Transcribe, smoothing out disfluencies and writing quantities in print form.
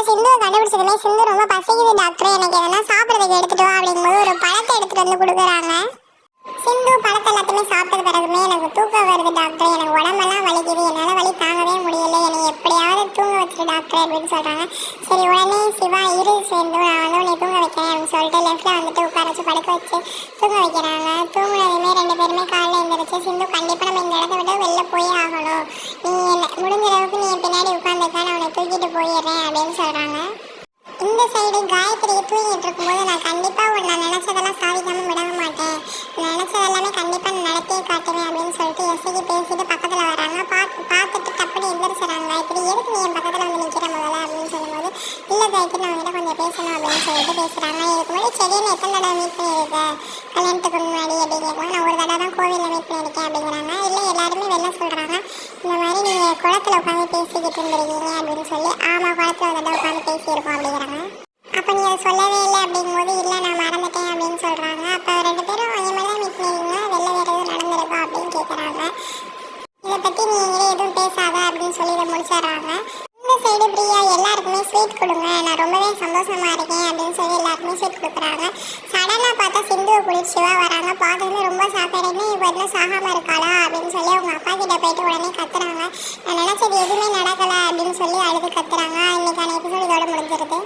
சிந்துவை கண்டுபிடிச்சதுமே சிந்து ரொம்ப பசிக்குது டாக்டர், எனக்கு எதனா சாப்பிட்றதுக்கு எடுத்துட்டு வா அப்படிங்கும்போது ஒரு பழத்தை எடுத்துட்டு வந்து கொடுக்குறாங்க. சிந்து பழத்தை எல்லாத்தையுமே சாப்பிட்டது பிறகுமே எனக்கு தூக்கம் வருது டாக்டர், எனக்கு உடம்பெல்லாம் வலிக்குது, என்னால் வலி தாங்கவே முடியல, என்னை எப்படியாவது தூங்க வச்சுரு டாக்டர் அப்படின்னு சொல்கிறாங்க. சரி உடனே சிவா இரு சிந்து, நான் வந்து உன்னை தூங்க வைக்கிறேன் அப்படின்னு சொல்லிட்டு லெஃப்ட்டில் வந்துட்டு உட்கார வச்சு படுக்க வச்சு தூங்க வைக்கிறாங்க. தூங்குனதுமே ரெண்டு பேருமே காலையில் எழுந்திரிச்சு சிந்து கண்டிப்பாக நம்ம இந்த இடத்த விட்டு வெளில போயே ஆகணும், நீ முடிஞ்ச அளவுக்கு நீ பின்னாடி உட்காந்துருக்கா, நான் உன்னை தூக்கிட்டு போயிடுறேன் அப்படின்னு சொல்கிறாங்க. இந்த சைடு காயத்ரி தூங்கிட்டு இருக்கும்போது நான் கண்டிப்பாக நான் நினச்சதெல்லாம் சாதிக்காமல் விட மாட்டேன், நினச்சதெல்லாமே கண்டிப்பாக நடத்தியே காட்டுவேன் அப்படின்னு சொல்லிட்டு எஸ்ஐக்கு பேசிட்டு பக்கத்தில் வராங்க. பார்த்துட்டு டப்புன்னு எந்திரிச்சிடறாங்க. காயத்ரி எதுக்கு நீ என் பக்கத்தில் வந்து நிற்கிற முதல்ல அப்படின்னு சொல்லும்போது இல்லை காயத்ரி நான் உங்கள்கிட்ட கொஞ்சம் பேசணும் அப்படின்னு சொல்லிட்டு பேசுகிறாங்க. இதுக்கு முன்னாடி செடியில் எத்தனை தடவை மீட் பண்ணியிருக்கேன் கல்யாணத்துக்கு முன்னாடி அப்படின்னு கேட்கும்போது நான் ஒரு தடவை தான் கோவிலில் மீட் பண்ணியிருக்கேன் அப்படிங்கிறாங்க. இல்லை எல்லாருமே வெளில சொல்கிறாங்க இந்த மாதிரி நீங்கள் குளத்தில் உட்காந்து பேசிக்கிட்டு இருந்திருக்கீங்க அப்படின்னு சொல்லி. ஆமாம் குளத்தில் ஒரு தடவை உட்காந்து பேசியிருக்கோம் அப்படிங்கிறாங்க. அப்போ நீ அதை சொல்லவே இல்லை அப்படிங்கும்போது இல்லை நான் மறந்துட்டேன் அப்படின்னு சொல்கிறாங்க. அப்போ ரெண்டு பேரும் அதே மாதிரி தான் மீட் பண்ணிருக்கீங்க, வெளில வேறு எதுவும் நடந்திருக்கா அப்படின்னு கேட்குறாங்க. இதை பற்றி நீங்களே எதுவும் பேசாத அப்படின்னு சொல்லி இதை முடிச்சிடுறாங்க. இந்த சைடு பிரியா எல்லாருக்குமே ஸ்வீட் கொடுங்க, நான் ரொம்பவே சந்தோஷமாக இருக்கேன் அப்படின்னு சொல்லி எல்லாருக்குமே ஸ்வீட் கொடுக்குறாங்க. சடனாக பார்த்தா சிந்துவை கூட்டிட்டு சிவா வராங்க. பார்த்ததுமே ரொம்ப சாப்பிட்றேன்னு இப்போ இன்னும் சாகாமல் இருக்காளா அப்படின்னு சொல்லி அவங்க அப்பா கிட்ட போயிட்டு உடனே கத்துறாங்க. நான் நினச்சது எதுவுமே நடக்கலை அப்படின்னு சொல்லி அழுது கத்துறாங்க. இன்னைக்கான எபிசோட் இதோட முடிஞ்சிருது.